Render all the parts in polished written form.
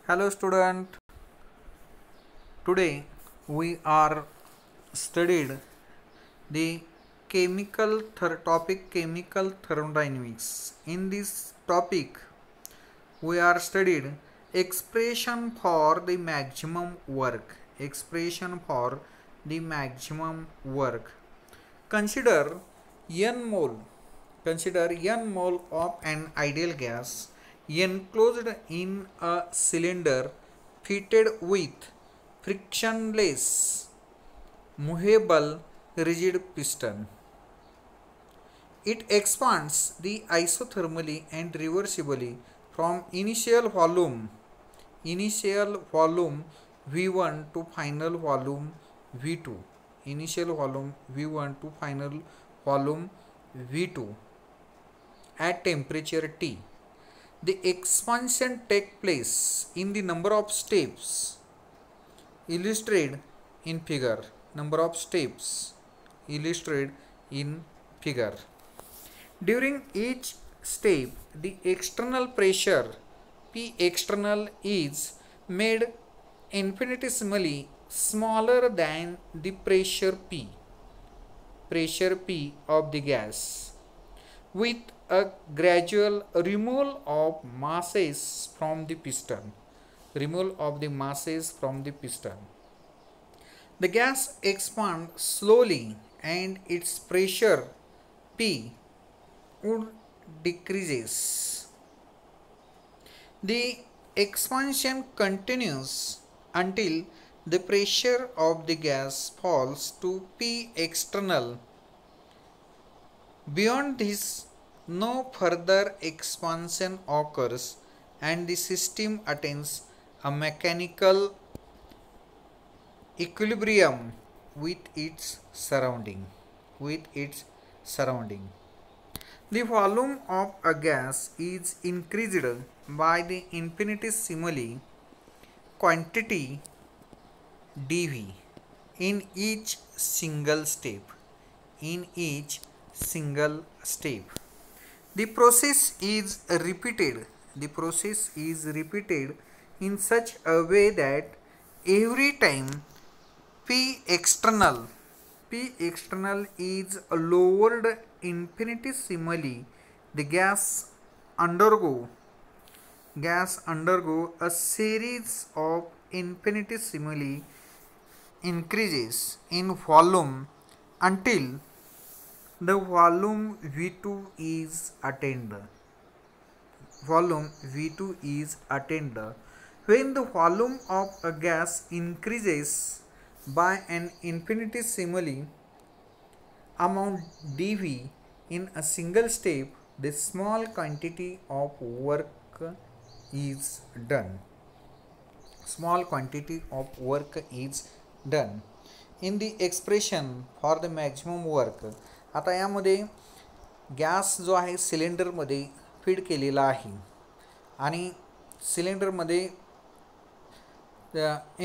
Hello student, today we are studied the chemical thermodynamics. In this topic we are studied expression for the maximum work. Consider n mole. Consider n mole of an ideal gas enclosed in a cylinder fitted with frictionless movable rigid piston. It expands the isothermally and reversibly from initial volume V1 to final volume V2. Initial volume V1 to final volume V2 at temperature T. The expansion takes place in the number of steps illustrated in figure. During each step, the external pressure P external is made infinitesimally smaller than the pressure P of the gas, with a gradual removal of masses from the piston. The gas expands slowly and its pressure P would decreases. The expansion continues until the pressure of the gas falls to P external. Beyond this, no further expansion occurs and the system attains a mechanical equilibrium with its surrounding. The volume of a gas is increased by the infinitesimal quantity dV in each single step. The process is repeated in such a way that every time P external is lowered infinitesimally, the gas undergo a series of infinitesimally increases in volume until the volume V2 is attained. When the volume of a gas increases by an infinitesimal amount dV in a single step, the small quantity of work is done. In the expression for the maximum work, आता यामध्ये gas जो आहे सिलेंडरमध्ये feed केलेला आहे आणि सिलेंडरमध्ये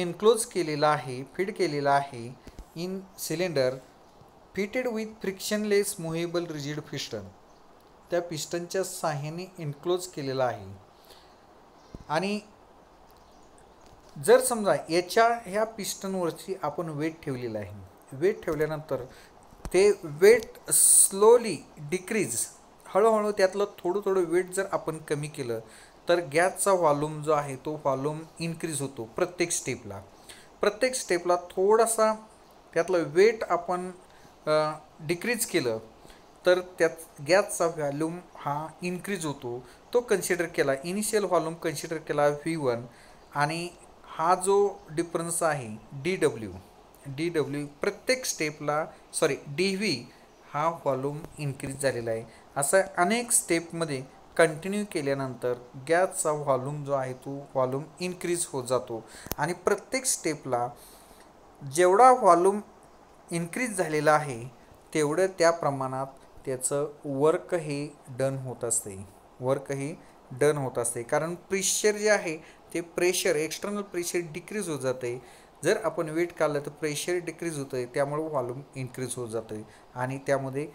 enclose केलेला आहे, feed केलेला आहे इन cylinder fitted with frictionless movable rigid piston. त्या पिस्टनच्या सहाय्याने एनक्लोज केलेला आहे आणि जर समजा ह्या पिस्टनवरची आपण वेट ठेवलेला आहे. वेट ठेवल्यानंतर ते वेट स्लोली डिक्रीज, हळूहळू त्यातलं थोडं वेट जर आपण कमी केलं तर गॅसचा व्हॉल्यूम जो आहे तो व्हॉल्यूम इन्क्रीज होतो. प्रत्येक स्टेपला थोडासा त्यातलं वेट आपण डिक्रीज केलं तर त्यात गॅसचा व्हॉल्यूम हा इन्क्रीज होतो. तो कन्सिडर केला, इनिशियल व्हॉल्यूम कन्सिडर केला V1 आणि हा जो डिफरन्स आहे DW प्रत्येक स्टेपला DV हा व्हॉल्यूम इन्क्रीज झालेला आहे. असं अनेक स्टेपमध्ये कंटिन्यू केल्यानंतर गॅसचा व्हॉल्यूम जो आहे तो व्हॉल्यूम इन्क्रीज होत जातो आणि प्रत्येक स्टेपला जेवढा व्हॉल्यूम इन्क्रीज झालेला आहे तेवढं त्या प्रमाणात त्याचं वर्क हे डन होत असते. कारण प्रेशर जे आहे ते एक्सटर्नल प्रेशर डिक्रीज होत जाते. जर आपण वेट काढलं तर प्रेशर डिक्रीज होतं आहे, त्यामुळे व्हॉल्यूम इन्क्रीज होत जातं आहे आणि त्यामध्ये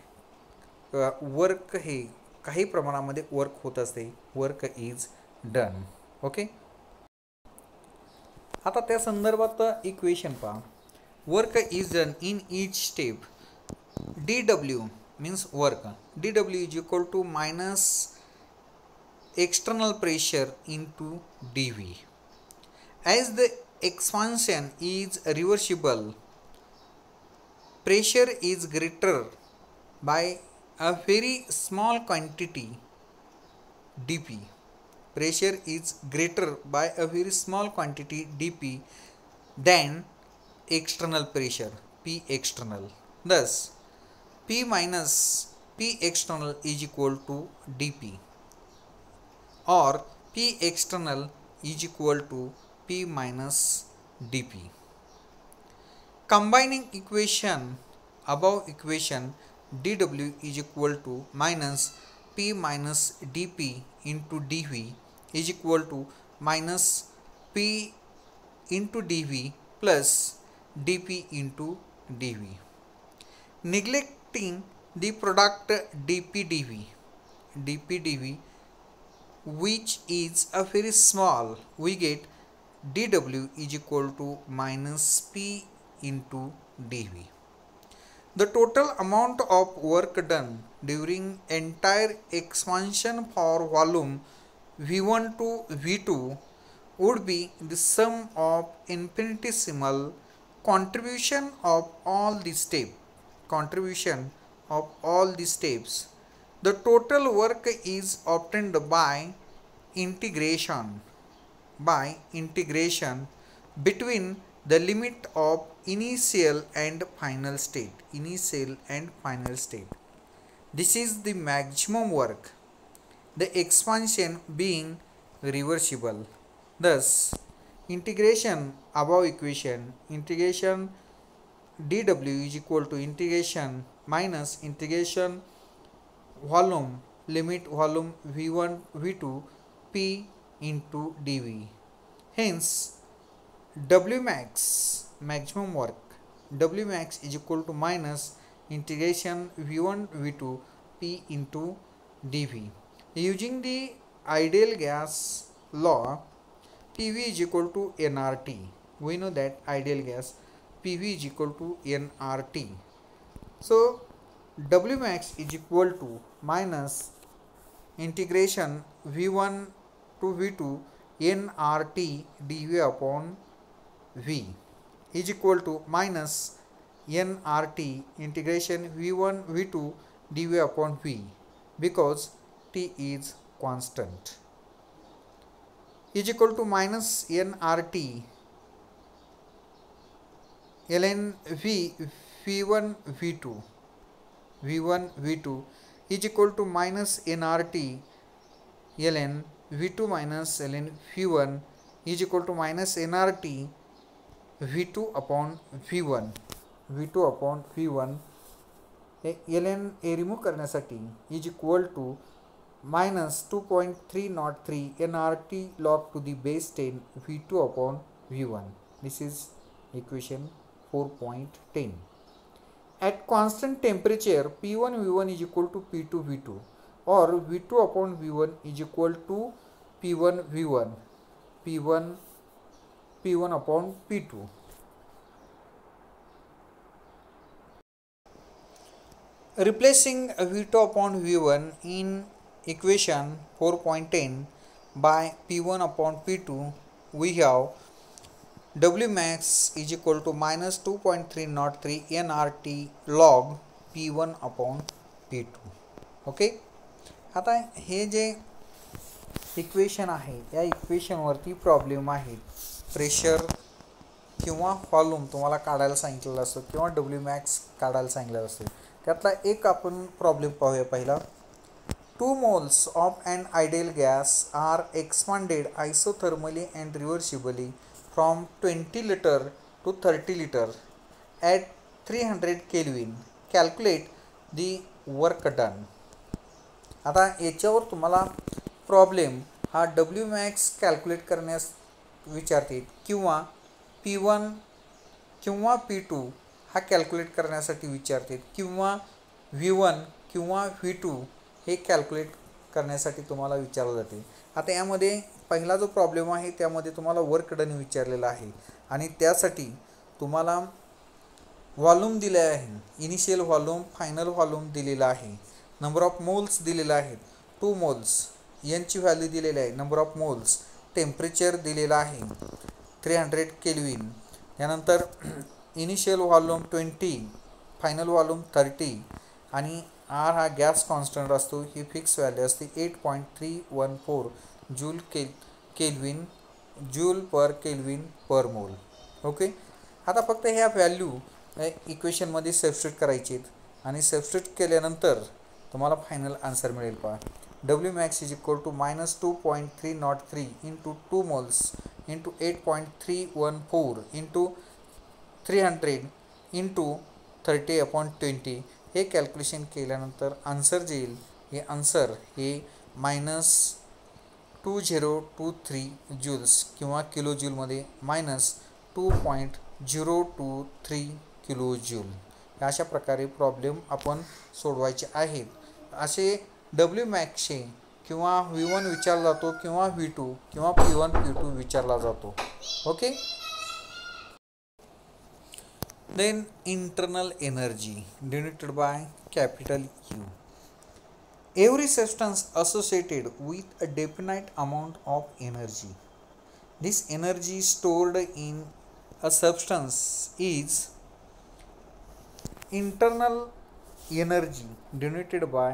वर्क हे काही प्रमाणामध्ये वर्क होत असते. Work is done. ओके. आता त्या संदर्भात इक्वेशन पहा. Work is done in each step. dw means work. dw is equal to minus external pressure into dv. As the expansion is reversible, pressure is greater by a very small quantity dp. Pressure is greater by a very small quantity dp than external pressure p external. Thus p minus p external is equal to dp, or p external is equal to p minus dp. Combining above equation, dw is equal to minus p minus dp into dv is equal to minus p into dv plus dp into dv. Neglecting the product dp dv, which is a very small, we get dw is equal to minus p into dv. The total amount of work done during entire expansion for volume v1 to v2 would be the sum of infinitesimal contribution of all the steps. The total work is obtained by integration between the limit of initial and final state. This is the maximum work, the expansion being reversible. Thus integration above equation, integration dw is equal to integration minus integration volume, limit volume v1 v2 p into dv. Hence Wmax, maximum work, Wmax is equal to minus integration v1 v2 p into dv. Using the ideal gas law, PV is equal to nRT. We know that ideal gas PV is equal to nRT. So Wmax is equal to minus integration v1 to v2 nRT dv upon v is equal to minus nRT integration v1 v2 dv upon v, because t is constant, is equal to minus nRT ln v v1 v2 is equal to minus nRT ln v2 minus ln v1 is equal to minus nRT v2 upon v1 ln a remove करण्यासाठी is equal to minus 2.303 nRT log to the base 10 v2 upon v1. This is equation 4.10. At constant temperature, P1 V1 is equal to P2 V2, or V2 upon V1 is equal to P1 V1, P1 upon P2. Replacing V2 upon V1 in equation 4.10 by P1 upon P2, we have Wmax is equal to minus 2.303 nRT log P1 upon P2. Okay, आता हे जे equation आहे या इक्वेशनवरती problem आहे. Pressure किंवा volume तुम्हाला काढायला सांगितलेलं असतं किंवा Wmax काढायला सांगितलेलं असतं. त्यातला एक आपण प्रॉब्लेम पाहूया पहिला. 2 moles of an ideal gas are expanded isothermally and reversibly from 20 liter to 30 liter at 300 Kelvin. Calculate the work done. आता याच्यावर तुम्हाला प्रॉब्लेम हा Wmax कॅल्क्युलेट करण्यास विचारते किंवा P1 किंवा P2 हा कॅल्क्युलेट करण्यासाठी विचारते किंवा V1 किंवा V2 हे कॅल्क्युलेट करण्यासाठी तुम्हाला विचारलं जाते. आता यामध्ये पहिला जो प्रॉब्लेम आहे त्यामध्ये तुम्हाला वर्क डन विचारलेला आहे आणि त्यासाठी तुम्हाला व्हॉल्यूम दिले आहे, इनिशियल व्हॉल्यूम, फायनल व्हॉल्यूम दिलेला आहे, नंबर ऑफ मोल्स दिलेला आहे 2 मोल्स, यांची व्हॅल्यू दिलेली आहे, नंबर ऑफ मोल्स, टेम्परेचर दिलेला आहे 300 केल्विन, यानंतर इनिशियल व्हॉल्यूम 20, फायनल व्हॉल्यूम 30 आणि आर हा गॅस कॉन्स्टंट असतो, ही फिक्स व्हॅल्यू असते 8.314 केल्विन जूल पर केल्विन पर मोल. ओके, आता फक्त ह्या व्हॅल्यू इक्वेशनमध्ये सबस्टिट्यूट करायची आहेत आणि सबस्टिट्यूट केल्यानंतर तुम्हाला फायनल आन्सर मिळेल. पहा W max is equal to -2.303 into 2 moles into 8.314 into 300 into 30/20. हे कॅल्क्युलेशन केल्यानंतर आन्सर जे येईल हे आन्सर हे -2023 जूल्स किंवा किलो जूलमध्ये -2.023 किलो जूल. अशा प्रकारे प्रॉब्लेम आपण सोडवायचे आहेत. असे डब्ल्यू मॅक्सचे किंवा V1 विचारला जातो किंवा V2 किंवा P1 P2 विचारला जातो. Okay, then internal energy denoted by capital U. Every substance associated with a definite amount of energy. This energy stored in a substance is internal energy denoted by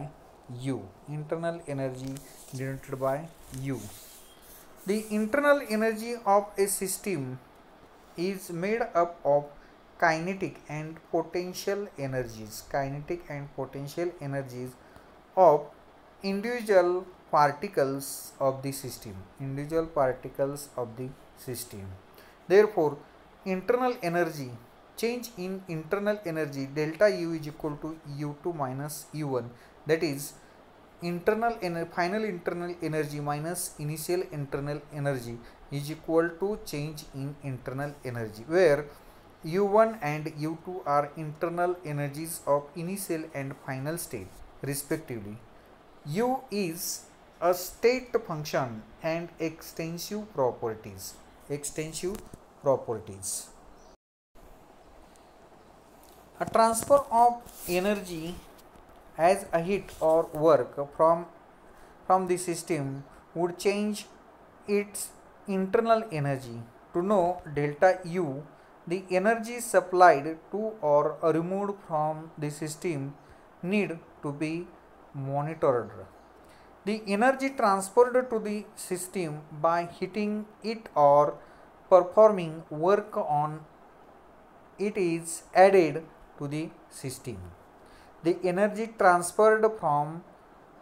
U. Internal energy denoted by U. The internal energy of a system is made up of kinetic and potential energies. Kinetic and potential energies of individual particles of the system. Individual particles of the system. Therefore, internal energy, change in internal energy delta U is equal to U2 minus U1. That is final internal energy minus initial internal energy is equal to change in internal energy, where U1 and U2 are internal energies of initial and final state respectively. U is a state function and extensive properties. Extensive properties. A transfer of energy as a heat or work from the system would change its internal energy. To know delta U, the energy supplied to or removed from the system need to be monitored. The energy transferred to the system by heating it or performing work on it is added to the system. The energy transferred from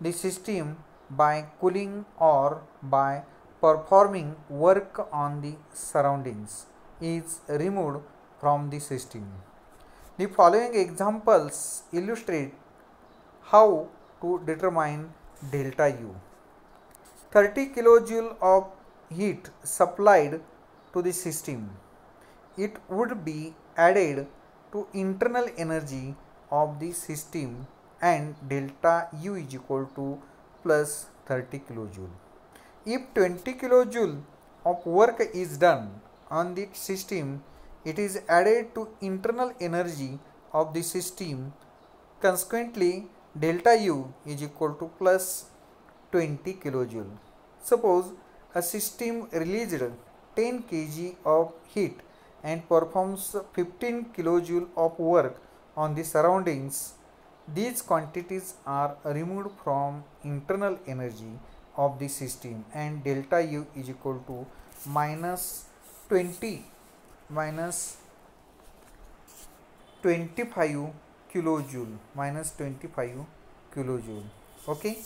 the system by cooling or by performing work on the surroundings is removed from the system. The following examples illustrate how to determine delta U. 30 kilojoule of heat supplied to the system. It would be added to internal energy of the system and delta U is equal to plus 30 kilojoule. If 20 kilojoule of work is done on the system, it is added to internal energy of the system. Consequently, delta U is equal to plus 20 kilojoule. Suppose a system released 10 kg of heat and performs 15 kilojoule of work on the surroundings. These quantities are removed from internal energy of the system and delta U is equal to minus 25 kilojoule. Okay.